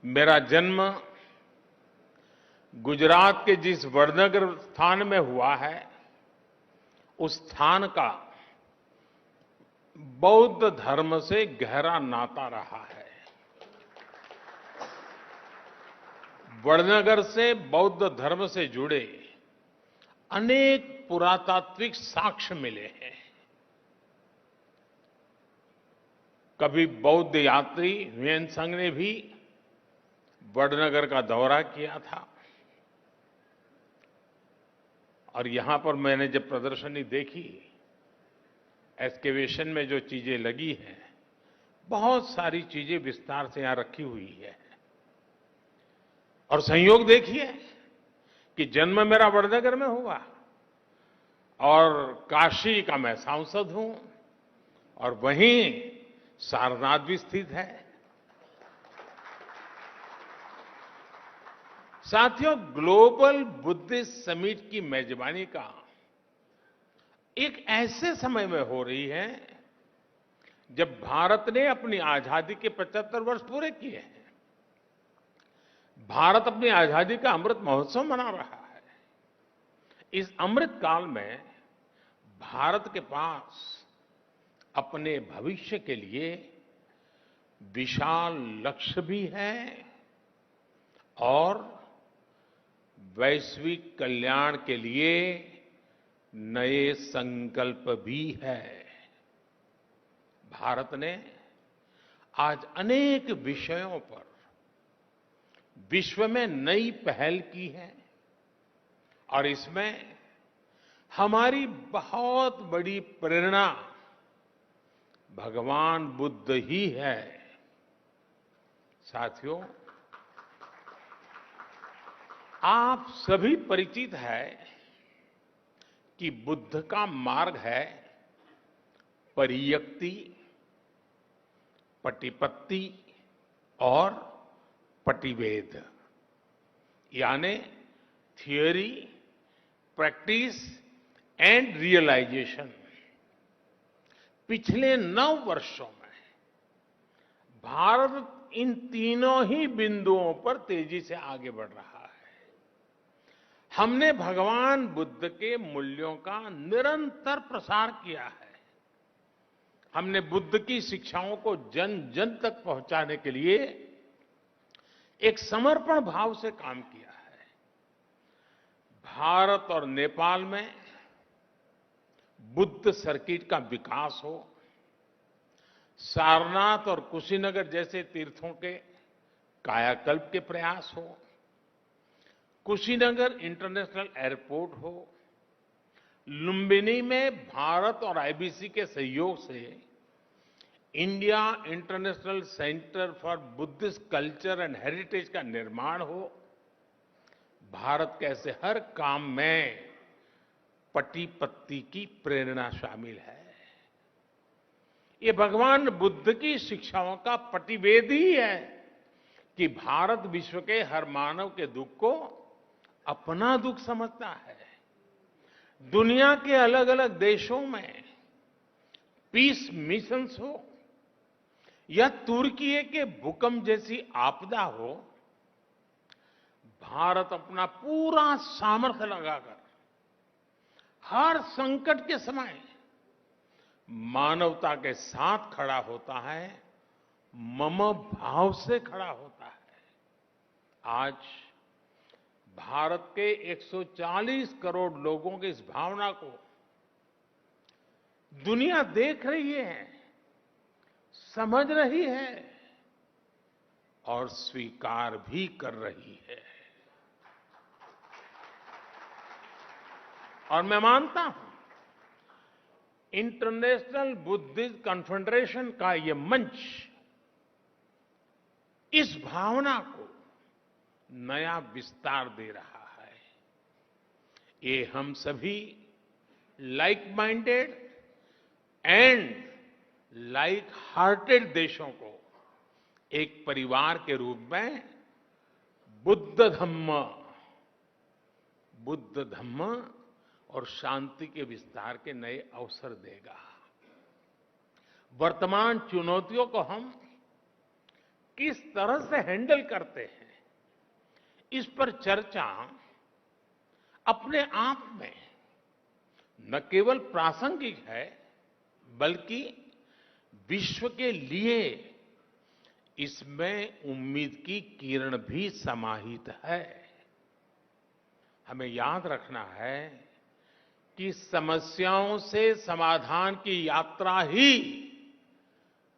मेरा जन्म गुजरात के जिस वडनगर स्थान में हुआ है, उस स्थान का बौद्ध धर्म से गहरा नाता रहा है। वडनगर से बौद्ध धर्म से जुड़े अनेक पुरातात्विक साक्ष्य मिले हैं। कभी बौद्ध यात्री हुयेन सांग ने भी वडनगर का दौरा किया था और यहां पर मैंने जब प्रदर्शनी देखी, एक्सकेवेशन में जो चीजें लगी हैं, बहुत सारी चीजें विस्तार से यहां रखी हुई है। और संयोग देखिए कि जन्म मेरा वडनगर में हुआ और काशी का मैं सांसद हूं और वहीं सारनाथ भी स्थित है। साथियों, ग्लोबल बुद्धिस्ट समिट की मेजबानी का एक ऐसे समय में हो रही है जब भारत ने अपनी आजादी के 75 वर्ष पूरे किए हैं। भारत अपनी आजादी का अमृत महोत्सव मना रहा है। इस अमृत काल में भारत के पास अपने भविष्य के लिए विशाल लक्ष्य भी है और वैश्विक कल्याण के लिए नए संकल्प भी है। भारत ने आज अनेक विषयों पर विश्व में नई पहल की है और इसमें हमारी बहुत बड़ी प्रेरणा भगवान बुद्ध ही है। साथियों, आप सभी परिचित है कि बुद्ध का मार्ग है परियक्ति, पटिपत्ति और पटिवेद, यानी थियोरी, प्रैक्टिस एंड रियलाइजेशन। पिछले 9 वर्षों में भारत इन तीनों ही बिंदुओं पर तेजी से आगे बढ़ रहा है। हमने भगवान बुद्ध के मूल्यों का निरंतर प्रसार किया है। हमने बुद्ध की शिक्षाओं को जन जन तक पहुंचाने के लिए एक समर्पण भाव से काम किया है। भारत और नेपाल में बुद्ध सर्किट का विकास हो, सारनाथ और कुशीनगर जैसे तीर्थों के कायाकल्प के प्रयास हो, कुशीनगर इंटरनेशनल एयरपोर्ट हो, लुम्बिनी में भारत और आईबीसी के सहयोग से India international centre for Buddhist culture and heritage का निर्माण हो, भारत के ऐसे हर काम में पट्टी की प्रेरणा शामिल है। ये भगवान बुद्ध की शिक्षाओं का प्रतिवेद ही है कि भारत विश्व के हर मानव के दुख को अपना दुख समझता है। दुनिया के अलग अलग देशों में पीस मिशंस हो या तुर्की के भूकंप जैसी आपदा हो, भारत अपना पूरा सामर्थ्य लगाकर हर संकट के समय मानवता के साथ खड़ा होता है, मम भाव से खड़ा होता है। आज भारत के 140 करोड़ लोगों की इस भावना को दुनिया देख रही है, समझ रही है और स्वीकार भी कर रही है। और मैं मानता हूं इंटरनेशनल बुद्धिस्ट कॉन्फेडरेशन का ये मंच इस भावना को नया विस्तार दे रहा है। ये हम सभी like minded and like hearted देशों को एक परिवार के रूप में बुद्ध धम्म और शांति के विस्तार के नए अवसर देगा। वर्तमान चुनौतियों को हम किस तरह से हैंडल करते हैं, इस पर चर्चा अपने आप में न केवल प्रासंगिक है, बल्कि विश्व के लिए इसमें उम्मीद की किरण भी समाहित है। हमें याद रखना है कि समस्याओं से समाधान की यात्रा ही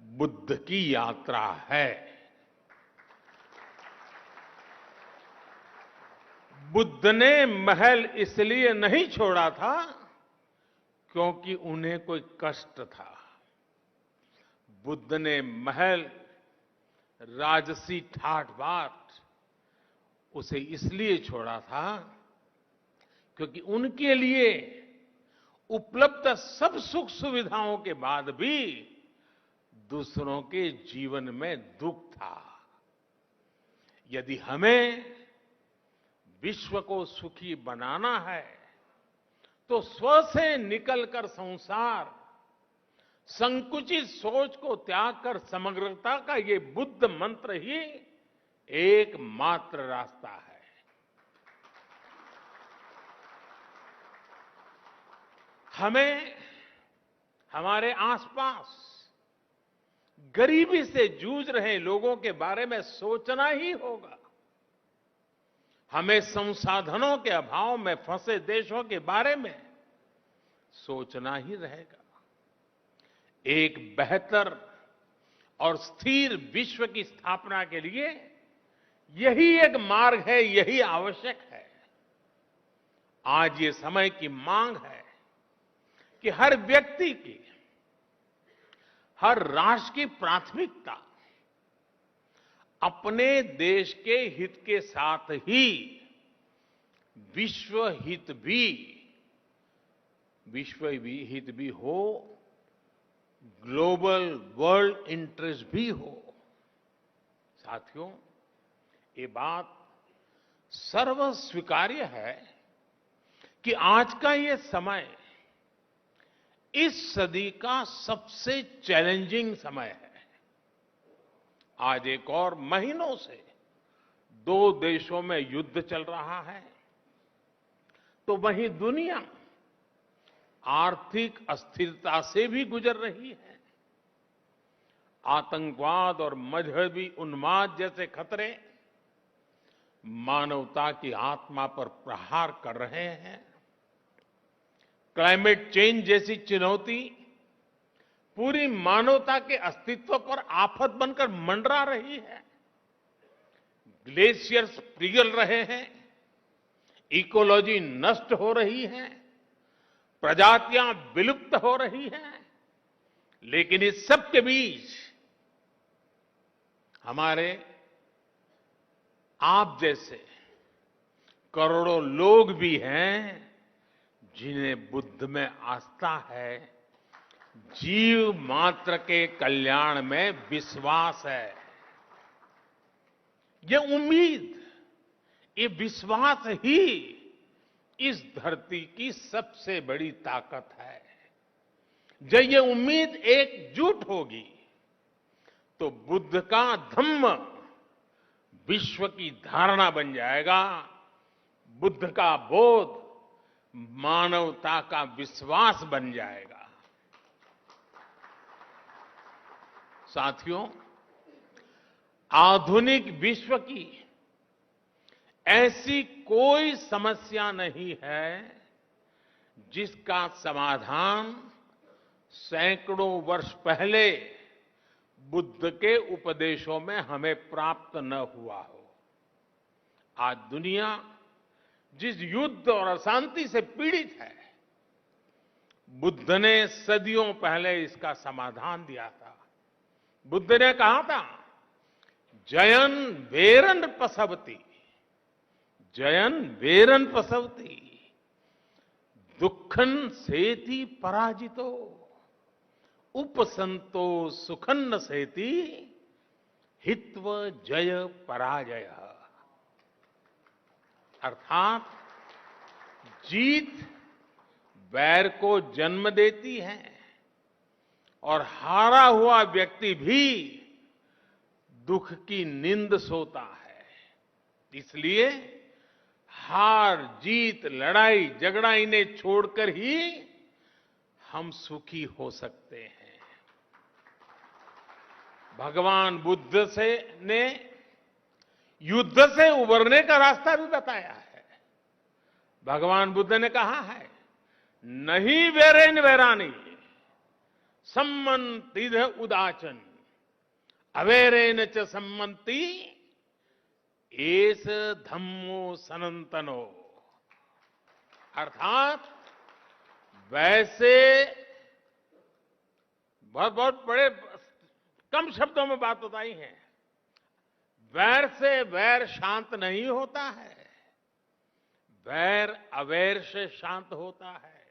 बुद्ध की यात्रा है। बुद्ध ने महल इसलिए नहीं छोड़ा था क्योंकि उन्हें कोई कष्ट था। बुद्ध ने महल, राजसी ठाठ बाट उसे इसलिए छोड़ा था क्योंकि उनके लिए उपलब्ध सब सुख सुविधाओं के बाद भी दूसरों के जीवन में दुख था। यदि हमें विश्व को सुखी बनाना है तो स्व से निकलकर संसार, संकुचित सोच को त्याग कर समग्रता का ये बुद्ध मंत्र ही एकमात्र रास्ता है। हमें हमारे आसपास गरीबी से जूझ रहे लोगों के बारे में सोचना ही होगा। हमें संसाधनों के अभाव में फंसे देशों के बारे में सोचना ही रहेगा। एक बेहतर और स्थिर विश्व की स्थापना के लिए यही एक मार्ग है, यही आवश्यक है। आज ये समय की मांग है कि हर व्यक्ति की, हर राष्ट्र की प्राथमिकता अपने देश के हित के साथ ही विश्व हित भी हो, ग्लोबल वर्ल्ड इंटरेस्ट भी हो। साथियों, ये बात सर्वस्वीकार्य है कि आज का ये समय इस सदी का सबसे चैलेंजिंग समय है। आज एक और महीनों से दो देशों में युद्ध चल रहा है, तो वहीं दुनिया आर्थिक अस्थिरता से भी गुजर रही है। आतंकवाद और मजहबी उन्माद जैसे खतरे मानवता की आत्मा पर प्रहार कर रहे हैं। क्लाइमेट चेंज जैसी चुनौती पूरी मानवता के अस्तित्व पर आफत बनकर मंडरा रही है। ग्लेशियर्स पिघल रहे हैं, इकोलॉजी नष्ट हो रही है, प्रजातियां विलुप्त हो रही हैं। लेकिन इस सब के बीच हमारे आप जैसे करोड़ों लोग भी हैं जिन्हें बुद्ध में आस्था है, जीव मात्र के कल्याण में विश्वास है। ये उम्मीद, ये विश्वास ही इस धरती की सबसे बड़ी ताकत है। जब ये उम्मीद एकजुट होगी तो बुद्ध का धम्म विश्व की धारणा बन जाएगा। बुद्ध का बोध मानवता का विश्वास बन जाएगा। साथियों, आधुनिक विश्व की ऐसी कोई समस्या नहीं है जिसका समाधान सैकड़ों वर्ष पहले बुद्ध के उपदेशों में हमें प्राप्त न हुआ हो। आज दुनिया जिस युद्ध और अशांति से पीड़ित है, बुद्ध ने सदियों पहले इसका समाधान दिया था। बुद्ध ने कहा था, जयन वेरन पसवती, जयन वेरन पसवती, दुखन सेति पराजितो, उपसंतो सुखन्न सेति, हित्व जय पराजय। अर्थात जीत वैर को जन्म देती है और हारा हुआ व्यक्ति भी दुख की नींद सोता है। इसलिए हार जीत लड़ाई झगड़ा इन्हें छोड़कर ही हम सुखी हो सकते हैं। भगवान बुद्ध ने युद्ध से उबरने का रास्ता भी बताया है। भगवान बुद्ध ने कहा है, नहीं वेरेन वेरानी सम्मंतिध उदाचन अवेरेन च सम्मंति एस धम्मो सनातनो। अर्थात वैसे बहुत बहुत बड़े कम शब्दों में बात बताई है, वैर से वैर शांत नहीं होता है, वैर अवैर से शांत होता है।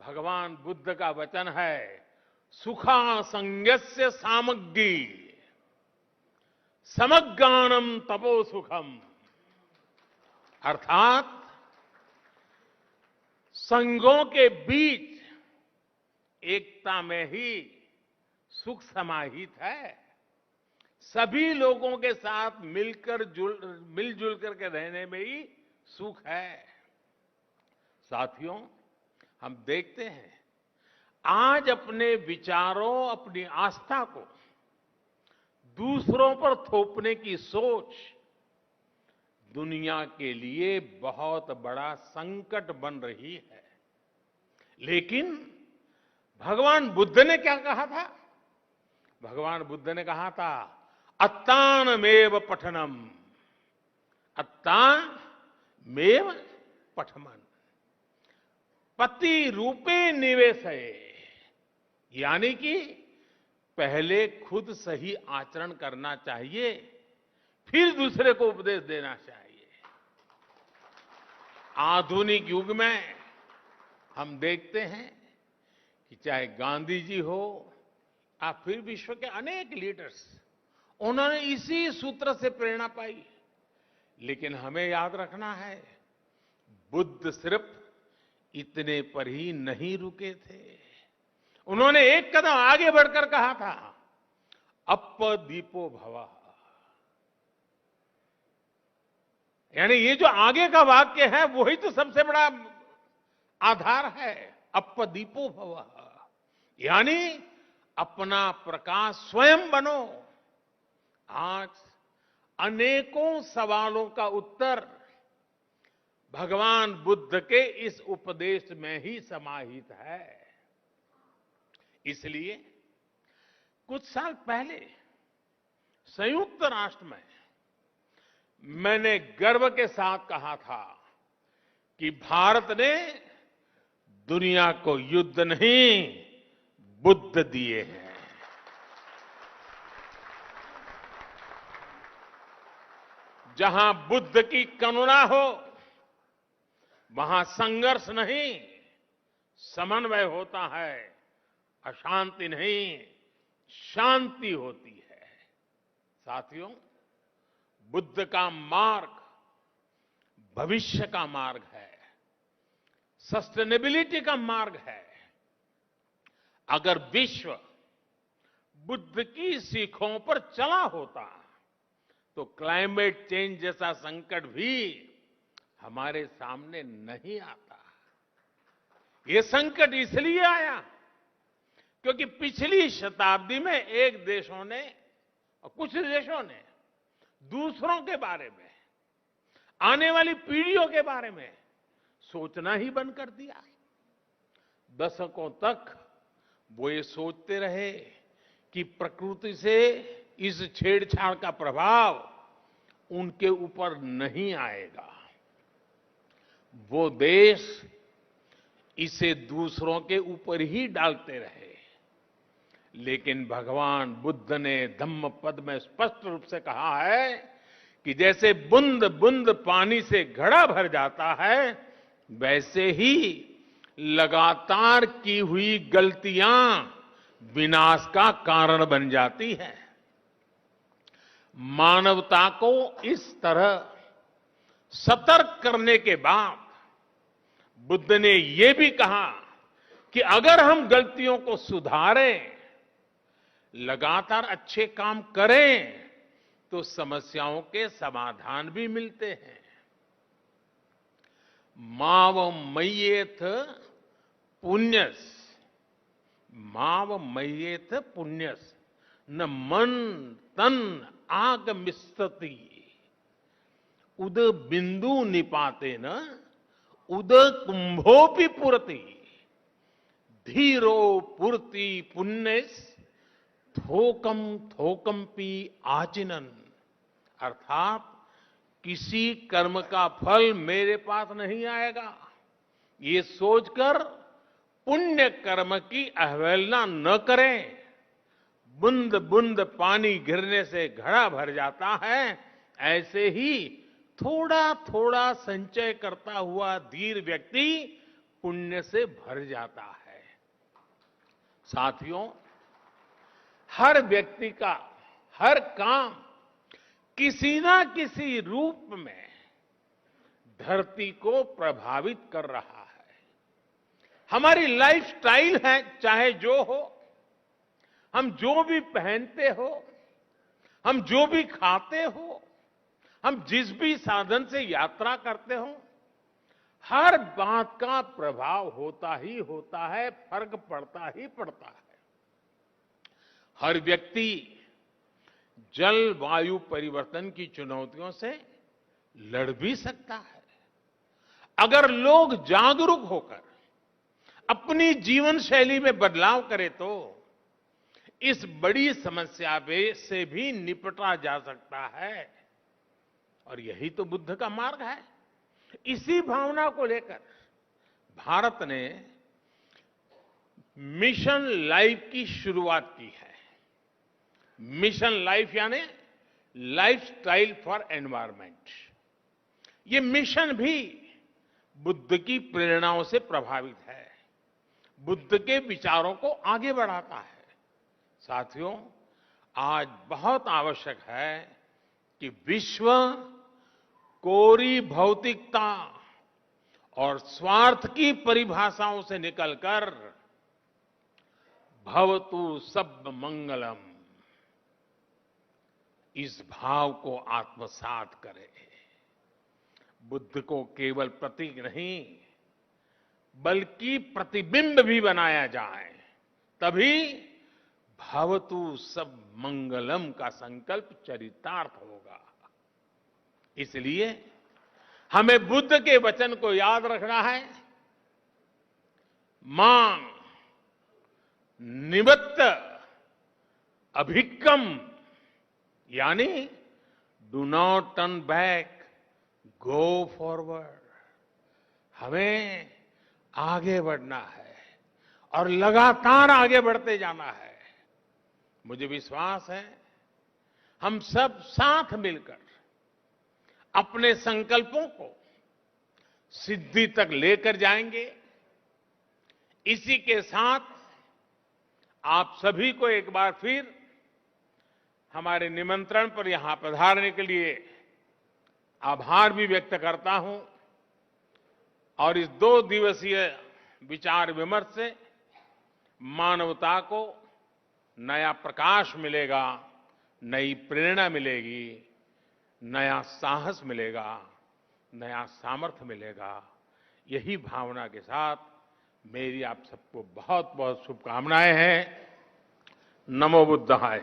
भगवान बुद्ध का वचन है, सुखा संज्ञस्य सामग्री समज्ञानम तपो सुखम। अर्थात संघों के बीच एकता में ही सुख समाहित है। सभी लोगों के साथ मिलजुल करके रहने में ही सुख है। साथियों, हम देखते हैं आज अपने विचारों, अपनी आस्था को दूसरों पर थोपने की सोच दुनिया के लिए बहुत बड़ा संकट बन रही है। लेकिन भगवान बुद्ध ने क्या कहा था? भगवान बुद्ध ने कहा था, अत्तानमेव पठनम, अत्तानमेव पठमन, पति रूपे निवेशय। यानी कि पहले खुद सही आचरण करना चाहिए, फिर दूसरे को उपदेश देना चाहिए। आधुनिक युग में हम देखते हैं कि चाहे गांधी जी हो या फिर विश्व के अनेक लीडर्स, उन्होंने इसी सूत्र से प्रेरणा पाई। लेकिन हमें याद रखना है, बुद्ध सिर्फ इतने पर ही नहीं रुके थे। उन्होंने एक कदम आगे बढ़कर कहा था, अप्पदीपो भवः। यानी ये जो आगे का वाक्य है वही तो सबसे बड़ा आधार है, अप्पदीपो भवः। यानी अपना प्रकाश स्वयं बनो। आज अनेकों सवालों का उत्तर भगवान बुद्ध के इस उपदेश में ही समाहित है। इसलिए कुछ साल पहले संयुक्त राष्ट्र में मैंने गर्व के साथ कहा था कि भारत ने दुनिया को युद्ध नहीं, बुद्ध दिए हैं। जहां बुद्ध की करुणा हो वहां संघर्ष नहीं, समन्वय होता है। अशांति नहीं, शांति होती है। साथियों, बुद्ध का मार्ग भविष्य का मार्ग है, सस्टेनेबिलिटी का मार्ग है। अगर विश्व बुद्ध की सीखों पर चला होता तो क्लाइमेट चेंज जैसा संकट भी हमारे सामने नहीं आता। ये संकट इसलिए आया क्योंकि पिछली शताब्दी में एक देशों ने और कुछ देशों ने दूसरों के बारे में, आने वाली पीढ़ियों के बारे में सोचना ही बंद कर दिया। दशकों तक वो ये सोचते रहे कि प्रकृति से इस छेड़छाड़ का प्रभाव उनके ऊपर नहीं आएगा। वो देश इसे दूसरों के ऊपर ही डालते रहे। लेकिन भगवान बुद्ध ने धम्म पद में स्पष्ट रूप से कहा है कि जैसे बूंद बूंद पानी से घड़ा भर जाता है, वैसे ही लगातार की हुई गलतियां विनाश का कारण बन जाती हैं। मानवता को इस तरह सतर्क करने के बाद बुद्ध ने यह भी कहा कि अगर हम गलतियों को सुधारें, लगातार अच्छे काम करें तो समस्याओं के समाधान भी मिलते हैं। माव मय्येथ पुण्यस, माव मय्येथ पुण्यस न मन तन आगमिष्यति उद बिंदु निपाते न उद कुंभोपि पुरति धीरो पुरति पुण्यस थोकम थोकमपि आचिनन। अर्थात किसी कर्म का फल मेरे पास नहीं आएगा, ये सोचकर पुण्य कर्म की अवहेलना न करें। बूंद बूंद पानी गिरने से घड़ा भर जाता है, ऐसे ही थोड़ा थोड़ा संचय करता हुआ धीर व्यक्ति पुण्य से भर जाता है। साथियों, हर व्यक्ति का हर काम किसी ना किसी रूप में धरती को प्रभावित कर रहा है। हमारी लाइफस्टाइल है चाहे जो हो, हम जो भी पहनते हो, हम जो भी खाते हो, हम जिस भी साधन से यात्रा करते हो, हर बात का प्रभाव होता ही होता है, फर्क पड़ता ही पड़ता है। हर व्यक्ति जलवायु परिवर्तन की चुनौतियों से लड़ भी सकता है। अगर लोग जागरूक होकर अपनी जीवन शैली में बदलाव करें तो इस बड़ी समस्या से भी निपटा जा सकता है। और यही तो बुद्ध का मार्ग है। इसी भावना को लेकर भारत ने मिशन लाइफ की शुरुआत की है। मिशन लाइफ यानी लाइफस्टाइल फॉर एनवायरमेंट। ये मिशन भी बुद्ध की प्रेरणाओं से प्रभावित है, बुद्ध के विचारों को आगे बढ़ाता है। साथियों, आज बहुत आवश्यक है कि विश्व कोरी भौतिकता और स्वार्थ की परिभाषाओं से निकलकर भवतु सब मंगलम, इस भाव को आत्मसात करे। बुद्ध को केवल प्रतीक नहीं बल्कि प्रतिबिंब भी बनाया जाए, तभी भवतु सब मंगलम का संकल्प चरितार्थ होगा। इसलिए हमें बुद्ध के वचन को याद रखना है। मां निवत्त अभिक्कम, यानी do not turn back, go forward. हमें आगे बढ़ना है और लगातार आगे बढ़ते जाना है। मुझे विश्वास है हम सब साथ मिलकर अपने संकल्पों को सिद्धि तक लेकर जाएंगे। इसी के साथ आप सभी को एक बार फिर हमारे निमंत्रण पर यहां पधारने के लिए आभार भी व्यक्त करता हूं। और इस 2 दिवसीय विचार विमर्श से मानवता को नया प्रकाश मिलेगा, नई प्रेरणा मिलेगी, नया साहस मिलेगा, नया सामर्थ्य मिलेगा। यही भावना के साथ मेरी आप सबको बहुत बहुत शुभकामनाएं हैं। नमो बुद्धाय।